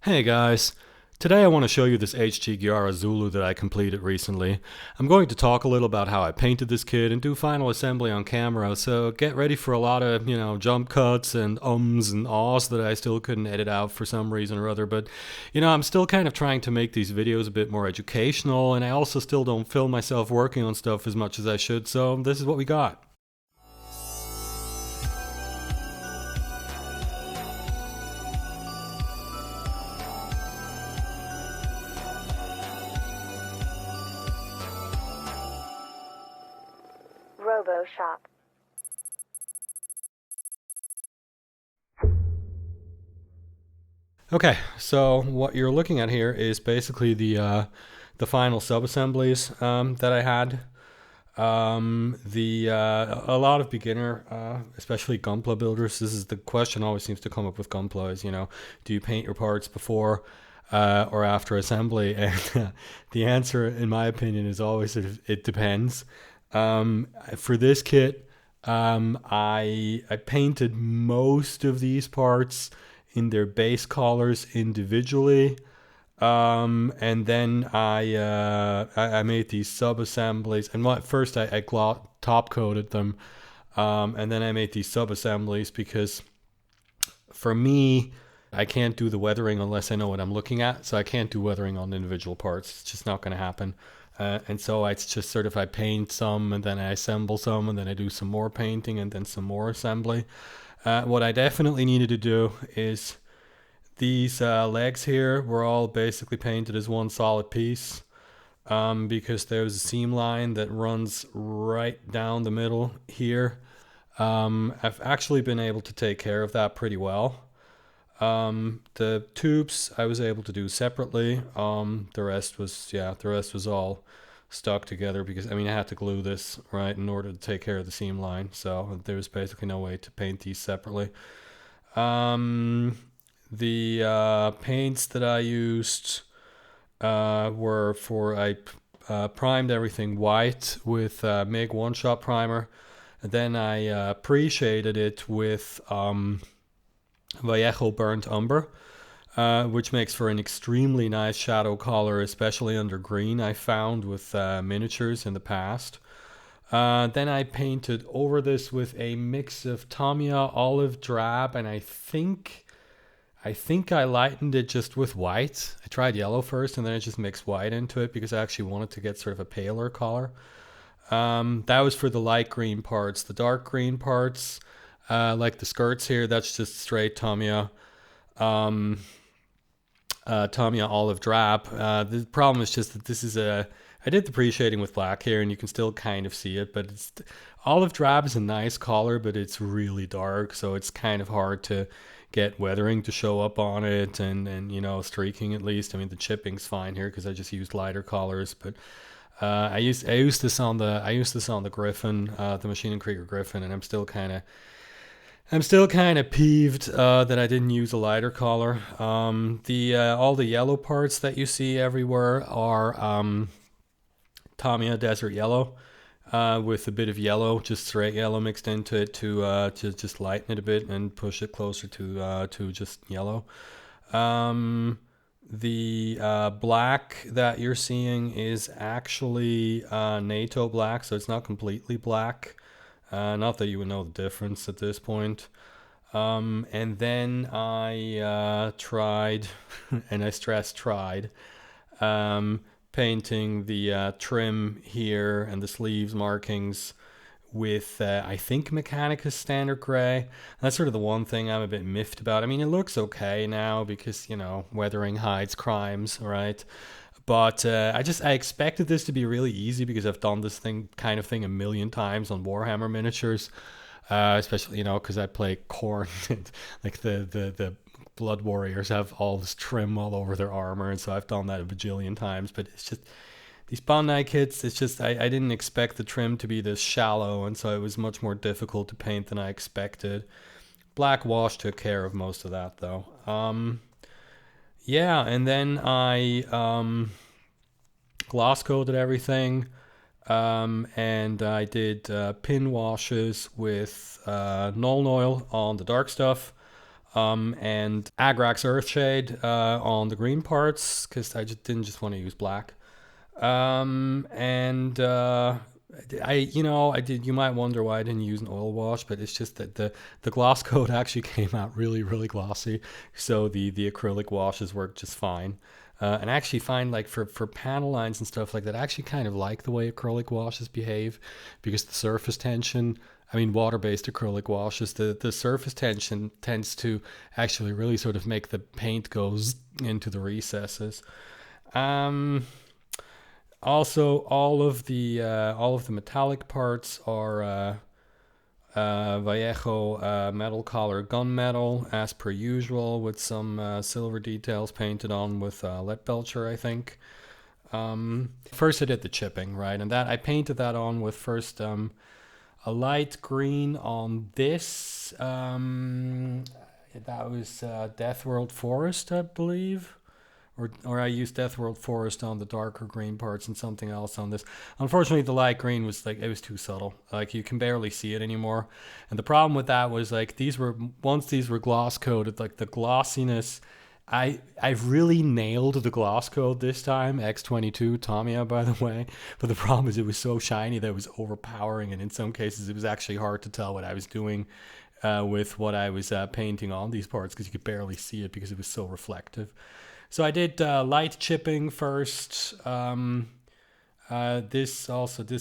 Hey guys, today I want to show you this HG Geara Zulu that I completed recently. I'm going to talk a little about how I painted this kit and do final assembly on camera, so get ready for a lot of, jump cuts and ums and ahs that I still couldn't edit out for some reason or other, but, I'm still kind of trying to make these videos a bit more educational, and I also still don't film myself working on stuff as much as I should, so this is what we got. Robo Shop. Okay, so what you're looking at here is basically the final sub-assemblies that I had. The A lot of beginner, especially Gunpla builders, this is the question always seems to come up with Gunpla is, do you paint your parts before or after assembly? And the answer, in my opinion, is always it depends. For this kit, I painted most of these parts in their base colors individually. And then I made these sub assemblies, and first I top coated them, and then I made these sub assemblies because for me, I can't do the weathering unless I know what I'm looking at. So I can't do weathering on individual parts. It's just not going to happen. And so it's just sort of I paint some and then I assemble some and then I do some more painting and then some more assembly. What I definitely needed to do is these legs here were all basically painted as one solid piece, because there's a seam line that runs right down the middle here. I've actually been able to take care of that pretty well. The tubes I was able to do separately. The rest was all stuck together because I had to glue this right in order to take care of the seam line. So there was basically no way to paint these separately. The paints that I used were I primed everything white with MIG one-shot primer. And then I pre-shaded it with Vallejo Burnt Umber, which makes for an extremely nice shadow color, especially under green, I found with miniatures in the past. Then I painted over this with a mix of Tamiya Olive Drab, and I think I lightened it just with white. I tried yellow first, and then I just mixed white into it because I actually wanted to get sort of a paler color. That was for the light green parts. The dark green parts, like the skirts here, that's just straight Tamiya. Tamiya Olive Drab. The problem is just that I did the pre-shading with black here, and you can still kind of see it, but Olive Drab is a nice color, but it's really dark, so it's kind of hard to get weathering to show up on it, and streaking at least. The chipping's fine here because I just used lighter colors, but I used this on the Griffin, the Machine and Krieger Griffin, and I'm still kind of peeved that I didn't use a lighter color. All the yellow parts that you see everywhere are Tamiya Desert Yellow, with a bit of yellow, just straight yellow mixed into it to just lighten it a bit and push it closer to just yellow. The black that you're seeing is actually NATO black, so it's not completely black. Not that you would know the difference at this point. And then I tried, and I stress tried, painting the trim here and the sleeves markings with, I think, Mechanicus Standard Gray. That's sort of the one thing I'm a bit miffed about. It looks okay now because, weathering hides crimes, right? But I expected this to be really easy because I've done this kind of thing a million times on Warhammer miniatures, especially because I play Khorne and like the Blood Warriors have all this trim all over their armor, and so I've done that a bajillion times. But it's just these Bandai kits. It's just I didn't expect the trim to be this shallow, and so it was much more difficult to paint than I expected. Black wash took care of most of that though. Yeah, and then I gloss coated everything, and I did pin washes with Nuln Oil on the dark stuff, and Agrax Earthshade on the green parts because I just didn't want to use black. And I did. You might wonder why I didn't use an oil wash, but it's just that the gloss coat actually came out really, really glossy. So the acrylic washes worked just fine. And I actually find like for panel lines and stuff like that, I actually kind of like the way acrylic washes behave because the surface tension. I mean, water-based acrylic washes, the surface tension tends to actually really sort of make the paint goes into the recesses. Um, Also, all of the metallic parts are Vallejo metal collar gunmetal, as per usual, with some silver details painted on with lead belcher, I think. First, I did the chipping, right, and that I painted that on with first a light green on this. That was Death World Forest, I believe. Or I used Death World Forest on the darker green parts and something else on this. Unfortunately, the light green was like, it was too subtle. Like you can barely see it anymore. And the problem with that was like once these were gloss coated, like the glossiness, I've really nailed the gloss coat this time, X22 Tamiya, by the way. But the problem is it was so shiny that it was overpowering, and in some cases it was actually hard to tell what I was doing with what I was painting on these parts because you could barely see it because it was so reflective. So I did light chipping first. This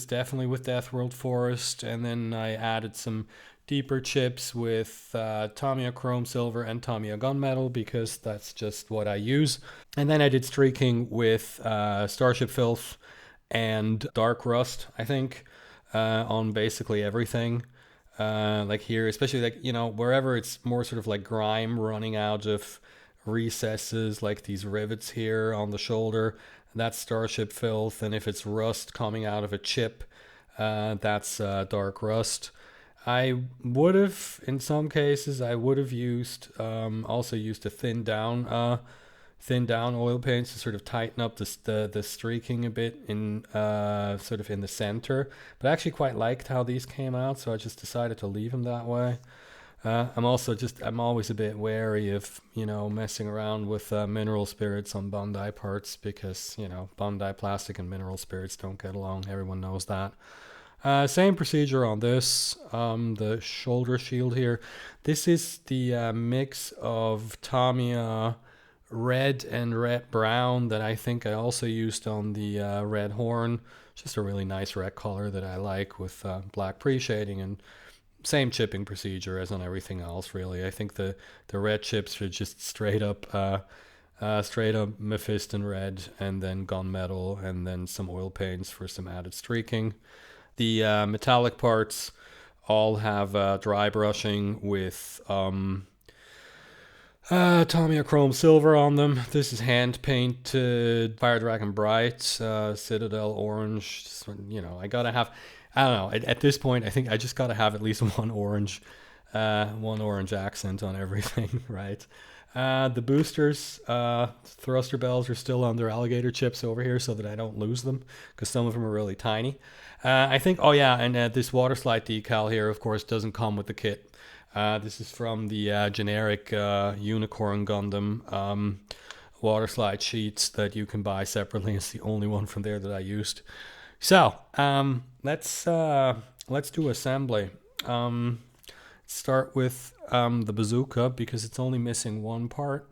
definitely with Death World Forest, and then I added some deeper chips with Tamiya Chrome Silver and Tamiya Gunmetal because that's just what I use. And then I did streaking with Starship Filth and Dark Rust, I think, on basically everything. Like here, especially like, wherever it's more sort of like grime running out of recesses, like these rivets here on the shoulder, that's Starship Filth. And if it's rust coming out of a chip, that's Dark Rust. I would have, in some cases, used also used a thin down oil paints to sort of tighten up the streaking a bit in sort of in the center. But I actually quite liked how these came out, so I just decided to leave them that way. I'm always a bit wary of, messing around with mineral spirits on Bandai parts because, Bandai plastic and mineral spirits don't get along. Everyone knows that. Same procedure on this, the shoulder shield here. This is the mix of Tamiya red and red brown that I think I also used on the red horn. Just a really nice red color that I like with black pre-shading, and same chipping procedure as on everything else, really. I think the red chips are just straight up Mephiston red, and then gunmetal, and then some oil paints for some added streaking. The metallic parts all have dry brushing with Tamiya Chrome Silver on them. This is hand painted Fire Dragon Bright, Citadel Orange. I gotta have. I don't know. At this point, I think I just gotta have at least one orange accent on everything, right? The boosters, thruster bells are still on their alligator chips over here so that I don't lose them because some of them are really tiny. I think, and this water slide decal here, of course, doesn't come with the kit. This is from the generic Unicorn Gundam water slide sheets that you can buy separately. It's the only one from there that I used. So let's do assembly. Start with the bazooka because it's only missing one part,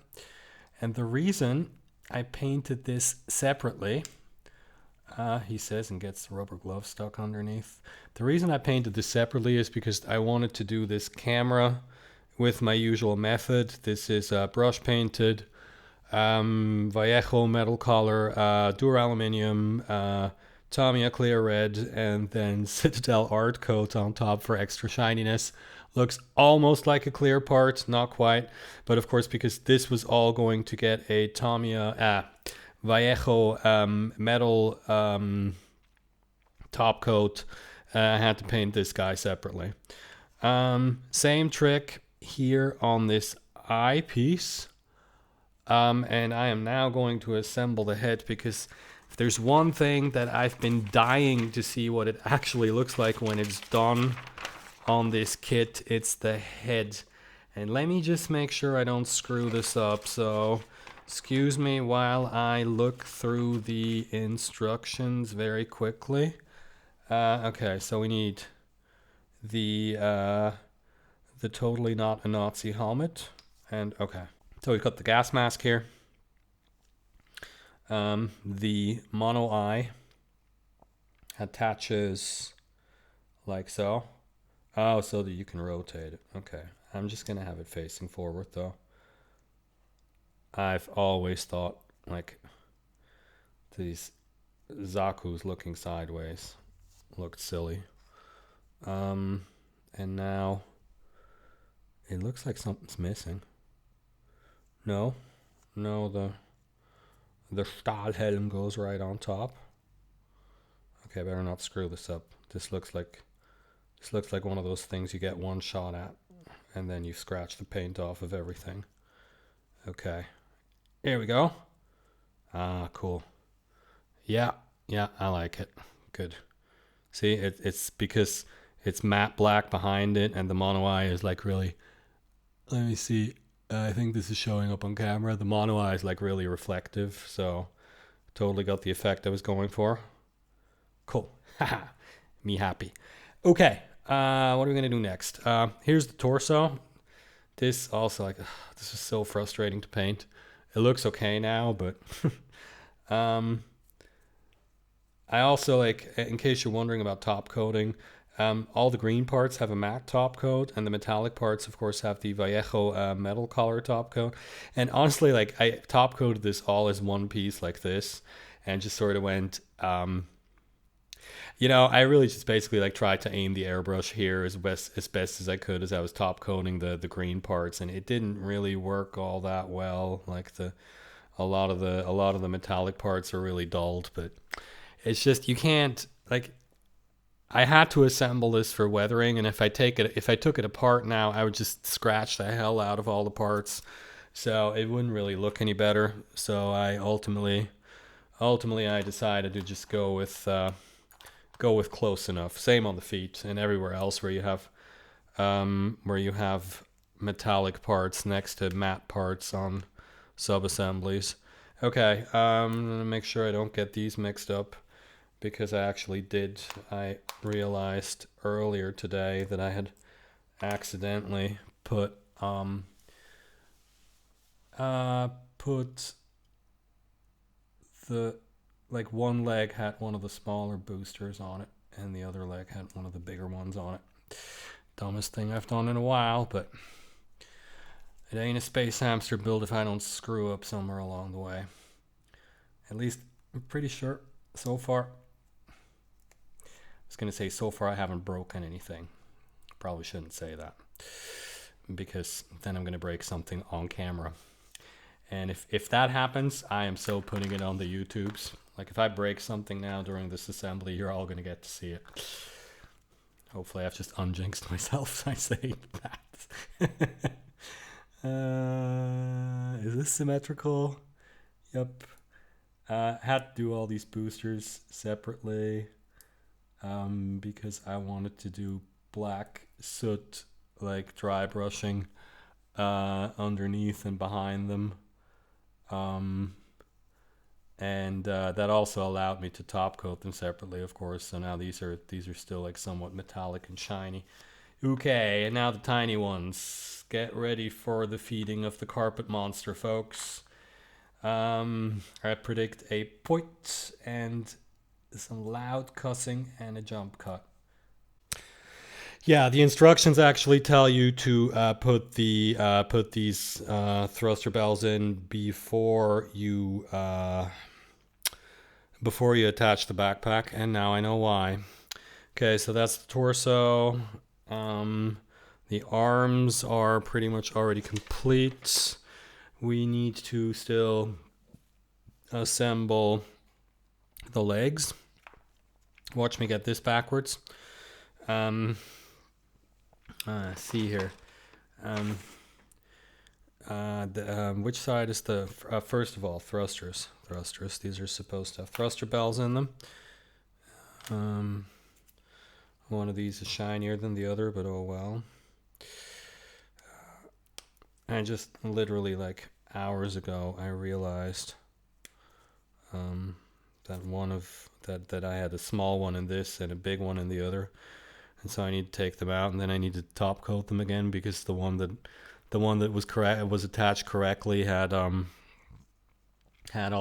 and the reason I painted this separately, he says, and gets the rubber glove stuck underneath. The reason I painted this separately is because I wanted to do this camera with my usual method. This is brush painted Vallejo metal color, duraluminum, Tamiya clear red, and then Citadel art coat on top for extra shininess. Looks almost like a clear part, not quite, but of course because this was all going to get a Tamiya Vallejo metal top coat, I had to paint this guy separately. Same trick here on this eyepiece, and I am now going to assemble the head because if there's one thing that I've been dying to see what it actually looks like when it's done on this kit, it's the head. And let me just make sure I don't screw this up. So excuse me while I look through the instructions very quickly. Okay, so we need the totally not a Nazi helmet. And okay, so we've got the gas mask here. The mono eye attaches like so. Oh, so that you can rotate it. Okay, I'm just gonna have it facing forward though. I've always thought like these Zaku's looking sideways looked silly. And now it looks like something's missing. No, the Stahlhelm goes right on top. Okay, better not screw this up. This looks like one of those things you get one shot at, and then you scratch the paint off of everything. Okay, here we go. Ah, cool. Yeah, I like it. Good. See, it's because it's matte black behind it, and the mono eye is like really. Let me see. I think this is showing up on camera. The mono eye is like really reflective, so totally got the effect I was going for. Cool. Haha. Me happy. Okay. What are we gonna do next? Here's the torso. This also like this is so frustrating to paint. It looks okay now, but I also like, in case you're wondering about top coating, all the green parts have a matte top coat, and the metallic parts, of course, have the Vallejo metal color top coat. And honestly, like I top coated this all as one piece like this, and just sort of went. I really just basically like tried to aim the airbrush here as best as I could as I was top coating the green parts, and it didn't really work all that well. Like a lot of the metallic parts are really dulled, but it's just you can't like. I had to assemble this for weathering, and if I took it apart now, I would just scratch the hell out of all the parts, so it wouldn't really look any better. So I ultimately I decided to just go with close enough. Same on the feet and everywhere else where you have metallic parts next to matte parts on sub-assemblies. Okay, I'm gonna make sure I don't get these mixed up, because I realized earlier today that I had accidentally put the like one leg had one of the smaller boosters on it, and the other leg had one of the bigger ones on it. Dumbest thing I've done in a while, but it ain't a space hamster build if I don't screw up somewhere along the way. At least I'm pretty sure so far. I was going to say so far I haven't broken anything. Probably shouldn't say that, because then I'm going to break something on camera. And if that happens, I am so putting it on the YouTubes. Like if I break something now during this assembly, you're all going to get to see it. Hopefully I've just unjinxed myself by saying that. Is this symmetrical? Yep. Had to do all these boosters separately. Because I wanted to do black soot, like dry brushing, underneath and behind them. And that also allowed me to top coat them separately, of course. So now these are still like somewhat metallic and shiny. Okay, and now the tiny ones. Get ready for the feeding of the carpet monster, folks. I predict a point and some loud cussing and a jump cut. Yeah, the instructions actually tell you to put these thruster bells in before you attach the backpack, and now I know why. Okay, so that's the torso. The arms are pretty much already complete. We need to still assemble the legs. Watch me get this backwards. See here. Which side is the first of all, thrusters? These are supposed to have thruster bells in them. One of these is shinier than the other, but oh well. I just literally like hours ago I realized that one of that I had a small one in this and a big one in the other, and so I need to take them out, and then I need to top coat them again because the one that was correct was attached correctly had all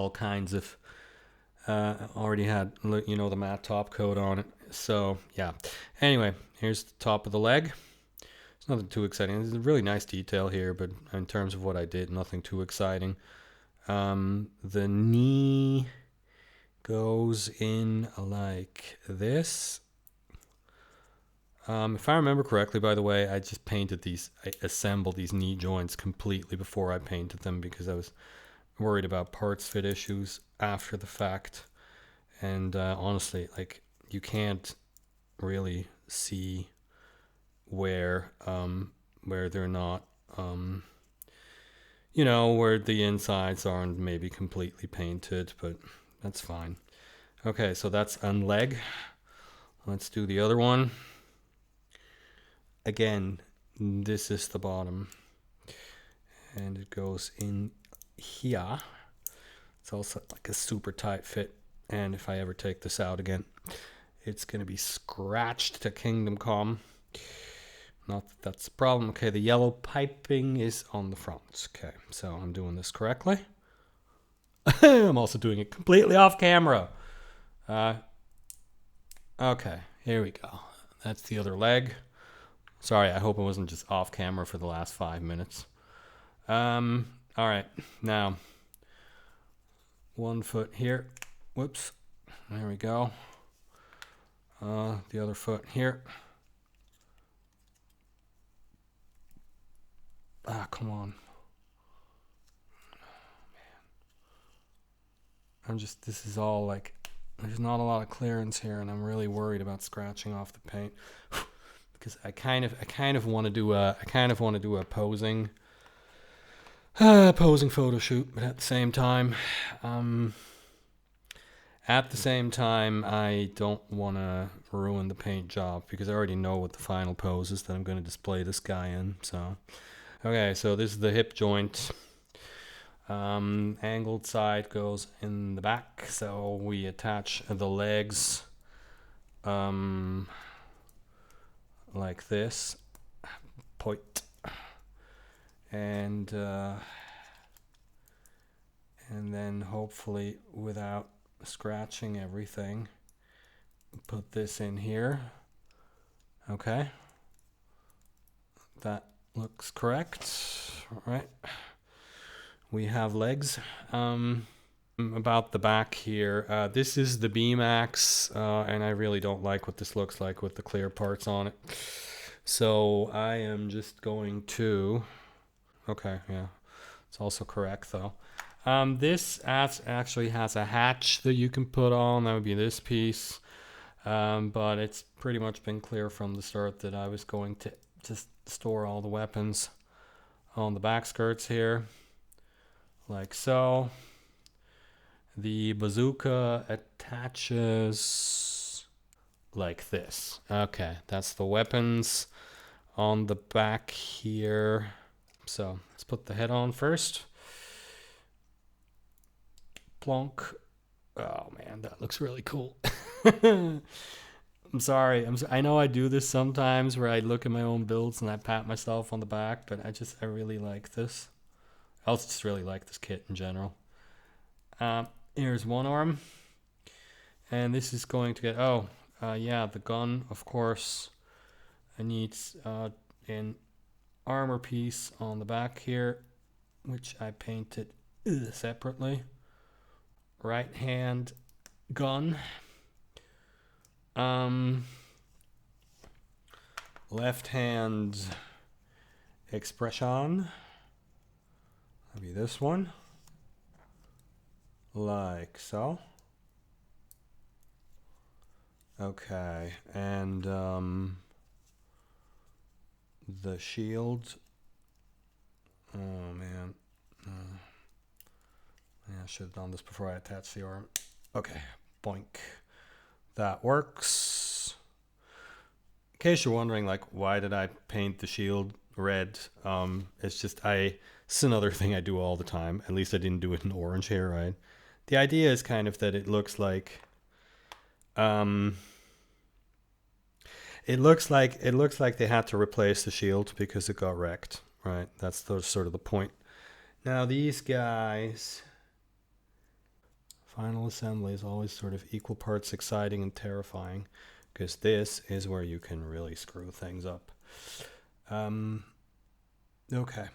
kinds of already had the matte top coat on it. So yeah. Anyway, here's the top of the leg. It's nothing too exciting. There's a really nice detail here, but in terms of what I did, nothing too exciting. The knee goes in like this. If I remember correctly, by the way, I assembled these knee joints completely before I painted them because I was worried about parts fit issues after the fact. And honestly, like, you can't really see where they're not, where the insides aren't maybe completely painted, but that's fine. Okay, so that's one leg. Let's do the other one. Again, this is the bottom, and it goes in here. It's also like a super tight fit, and if I ever take this out again, it's going to be scratched to kingdom come. Not that that's the problem. Okay, the yellow piping is on the front. Okay, so I'm doing this correctly. I'm also doing it completely off camera. Okay, here we go. That's the other leg. Sorry, I hope it wasn't just off camera for the last 5 minutes. All right, now 1 foot here. Whoops, there we go. The other foot here. Come on. Man. This is all like, there's not a lot of clearance here, and I'm really worried about scratching off the paint. Because I kind of want to do a posing photo shoot, but at the same time, I don't want to ruin the paint job because I already know what the final pose is that I'm going to display this guy in. So, okay, so this is the hip joint. Angled side goes in the back, so we attach the legs like this, point, and then hopefully without scratching everything, put this in here. Okay, that looks correct. All right, we have legs. About the back here, this is the B-Max, and I really don't like what this looks like with the clear parts on it. So I am just going to, okay, yeah, it's also correct though. This actually has a hatch that you can put on. That would be this piece, but it's pretty much been clear from the start that I was going to just store all the weapons on the back skirts here, like so. The bazooka attaches like this. Okay, that's the weapons on the back here. So let's put the head on first. Plonk. Oh man, that looks really cool. I'm sorry. I know I do this sometimes where I look at my own builds and I pat myself on the back, but I really like this. I also just really like this kit in general. Here's one arm, and this is going to get, yeah, the gun, of course, needs an armor piece on the back here, which I painted separately. Right hand gun. Left hand expression. That'll be this one. Like so. Okay, and the shield. Oh man. Yeah, I should have done this before I attached the arm. Okay, boink. That works. In case you're wondering, like, why did I paint the shield red. It's just it's another thing I do all the time. At least I didn't do it in orange here, right? The idea is kind of that it looks like they had to replace the shield because it got wrecked, right? That's sort of the point. Now these guys, final assembly is always sort of equal parts exciting and terrifying, because this is where you can really screw things up. Okay,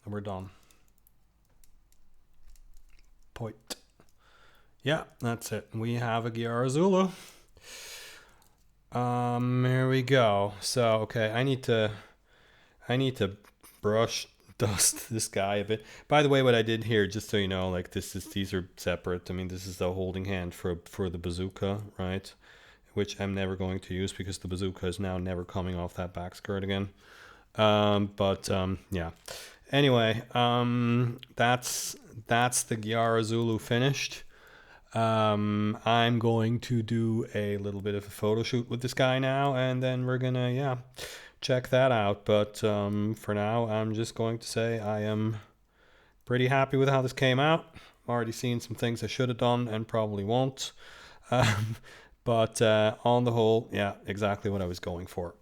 we're done. Point. Yeah, that's it. We have a Geara Zulu. Here we go. So, okay, I need to brush dust this guy a bit. By the way, what I did here, just so you know, like these are separate. I mean, this is the holding hand for the bazooka, right? Which I'm never going to use because the bazooka is now never coming off that back skirt again. Yeah. Anyway, that's the Geara Zulu finished. I'm going to do a little bit of a photo shoot with this guy now, and then we're gonna, check that out. But for now, I'm just going to say I am pretty happy with how this came out. I've already seen some things I should have done and probably won't. But on the whole, yeah, exactly what I was going for.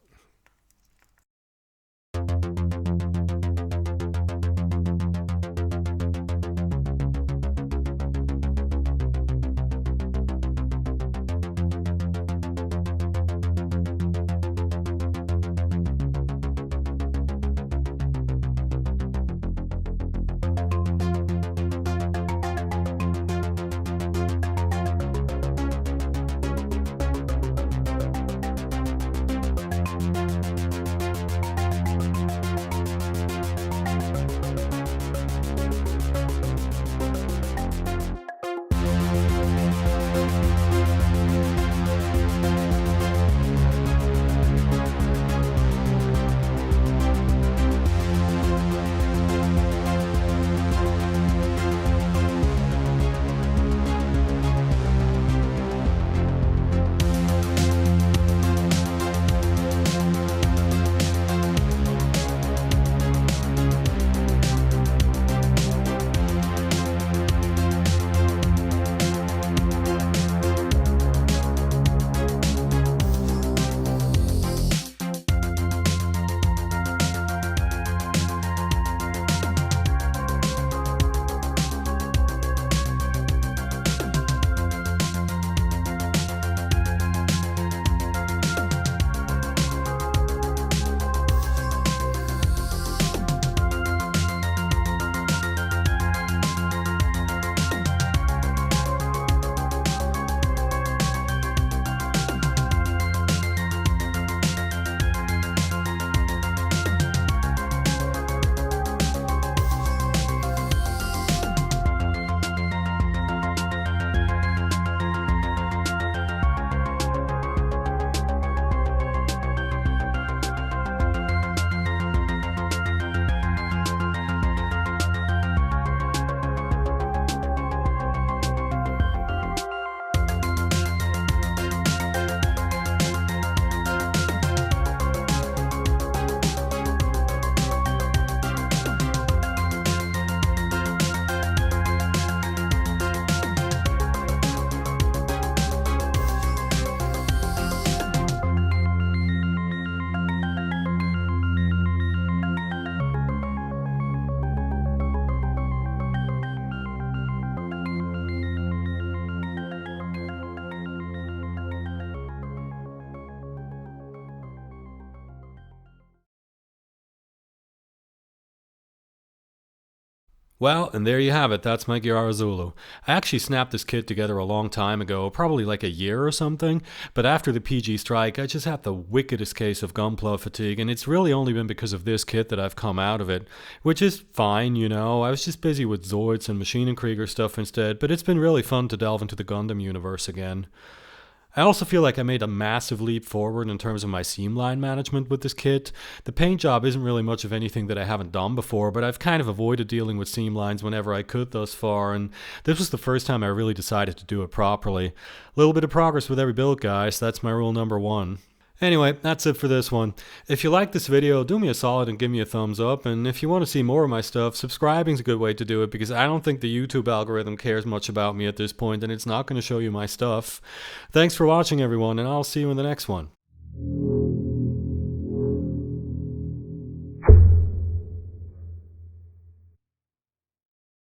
Well, and there you have it. That's my Geara Zulu. I actually snapped this kit together a long time ago, probably like a year or something, but after the PG strike, I just had the wickedest case of Gunpla fatigue, and it's really only been because of this kit that I've come out of it, which is fine, you know. I was just busy with Zoids and Machine and Krieger stuff instead, but it's been really fun to delve into the Gundam universe again. I also feel like I made a massive leap forward in terms of my seam line management with this kit. The paint job isn't really much of anything that I haven't done before, but I've kind of avoided dealing with seam lines whenever I could thus far, and this was the first time I really decided to do it properly. A little bit of progress with every build, guys. That's my rule number one. Anyway, that's it for this one. If you like this video, do me a solid and give me a thumbs up. And if you want to see more of my stuff, subscribing is a good way to do it, because I don't think the YouTube algorithm cares much about me at this point, and it's not going to show you my stuff. Thanks for watching, everyone, and I'll see you in the next one.